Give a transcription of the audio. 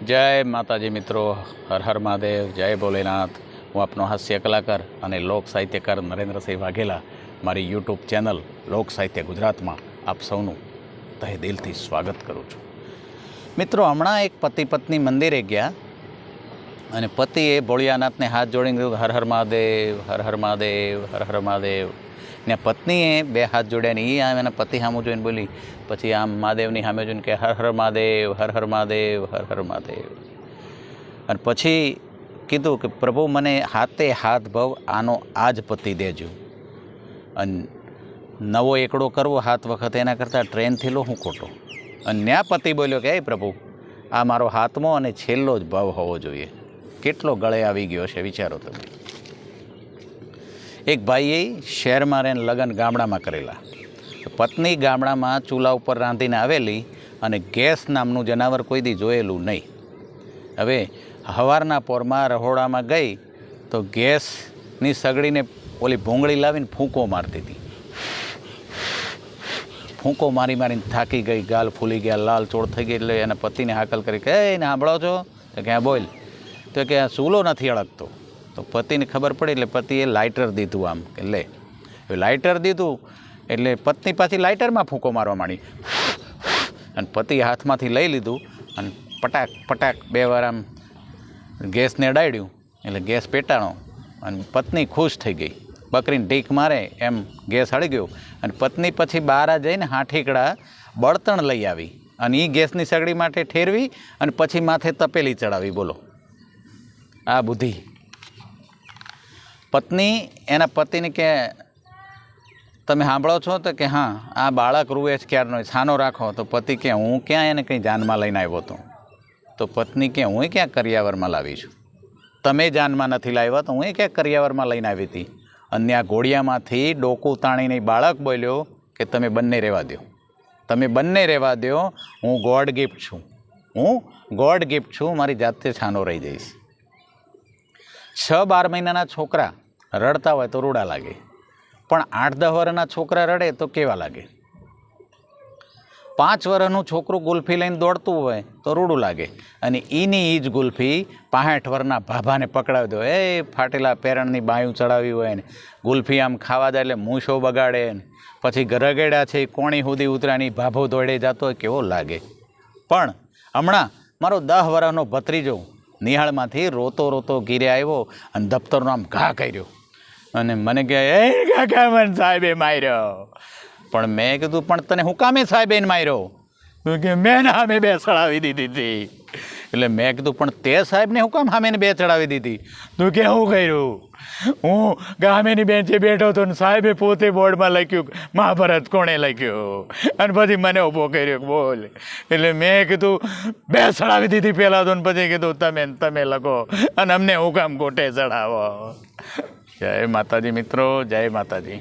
जय माताजी मित्रों, हर हर महादेव, जय भोलेनाथ। हूँ आपनो हास्य कलाकार और लोक साहित्यकार नरेन्द्रसिंह वाघेला मारी यूट्यूब चेनल लोक साहित्य गुजरात में आप सौनु तहे दिलथी स्वागत करूँ छूँ। मित्रों, हमणां एक पति पत्नी मंदिरे गया अने पतिए भोळियानाथने हाथ जोड़ीने कीधुं हर हर महादेव, हर हर महादेव, हर हर महादेव। ने पत्नीए बे हाथ जोड्या ने ई आम एना पति सामु जोईने बोली, पछी आम महादेवनी सामे जोईने के हर हर महादेव, हर हर महादेव, हर हर महादेव। अने पछी कीधुं के प्रभु मने हाथे हाथ भव आनो आज पति देजो अने नवो एकड़ो करवो हाथ वखत एना करता ट्रेन थी लो हूँ खोटो। अने न्या पति बोल्यो के हे प्रभु, आ मारो हाथमो अने छेल्लो ज भाव होवो जोईए। केटलो गळे आवी गयो छे विचारो तमे। एक भाईए शहर में रहीने लग्न गामड़ा में करेला। पत्नी गामड़ा में चूला पर रांधीने आवेली अने गैस नामनु जनावर कोई दी जोयेलू नहीं। हवे हवारना पोरमा रहोड़ा में गई तो गैसनी सगड़ीने ओली भूंगળી लावीने फूंको मारती थी। फूंको मारी मारीने थाकी गई, गाल फूली गया, लाल चोड़ थई गई। એટલે એના પતિને હાકલ કરી કે એ ને સાંભળો છો તો કે બોલ, તો કે આ ચૂલો નથી અળગતો। तो पति ने खबर पड़ी એટલે पतिए लाइटर दीधुं आम के ले लाइटर दीधुं એટલે पत्नी पाછી लाइटर में फूंको मारवा मांडी अने पति हाथ में लई लीधुं अने पटाक पटाक बे वार आम गैस ने अडाड्युं એટલે गैस पेटाणो अने पत्नी खुश थई गई। बकरीने टीक मारे एम गैस हળી गयो अने पत्नी पछी बहार जईने हाथीकड़ा बळतण लई आवी अने ई गैसनी सगड़ी माटे ठेरवी अने पछी माथे तपेली चढ़ावी। बोलो आ बुद्धि। पत्नी एना पति ने के तमे सांभळो छो तो कि हाँ आ बाळक रुए छे क्यारनो, छानो राखो। तो पति के हूँ क्या एने कहीं जान में लईने आव्यो तो पत्नी के हूँ क्या करियावर में लावी छुं, तमे जान में नथी लाव्या तो हूँ क्या करियावर में लईने आवी थी। अन्य घोड़ियामांथी डोकू ताणीने बाळक बोल्यो कि तमे बंने रहेवा दो, तमे बंने रहेवा दो, हूँ गॉड गिफ्ट छूँ, हूँ गॉड गिफ्ट छूँ, मारी जाते छानो रही जईश। 6-12 महीनाना छोकरा रड़ता होय तो रूड़ा लागे, पण 8-10 वर्षना छोकरा रड़े तो केवा लागे। 5 वर्षनु छोकरू गुल्फी लईने दौड़तुं होय तो रूड़ू लागे अने ईनी ईज गुल्फी 65 वर्षना भाभाने पकड़ावी दो, ए फाटेला पेरणनी बायूं चढ़ावी होय ने गुल्फी आम खावा जाय એટલે मूछो बगाड़े ने पछी गरगेड़ा छे कोणी सुधी उतरानी भाभो दौड़े जातो होय केवो लागे। पण हमणां मारो 10 वर्षनो भत्रीजो निहाळमांथी रोतो रोतो घीरे आव्यो अने दफ्तरनो आम घा कर्यो अने मने कहे ए काका मन साहेबे मार्यो। पण मैं कीधुं पण तने हुं कामे साहेबे मार्यो? तो के मैं हामे बे चढ़ावी दीधी थी। એટલે मैं कीधुं पण ते साहेबने हुं काम हामेने बे चढ़ावी दीधी? तो के हुं कर्युं? हूँ गामेनी बेंचे बैठो तो साहेबे पोते बोर्ड में लख्युं महाभारत कोणे लख्युं अने पछी मने ऊभो कर्यो बोल। એટલે मैं कीधुं बे चढ़ावी दीधी पहेला तो पछी कीधुं तमे लखो अने अमने हुं काम गोटे चढ़ावो। जय माताजी मित्रों, जय माताजी।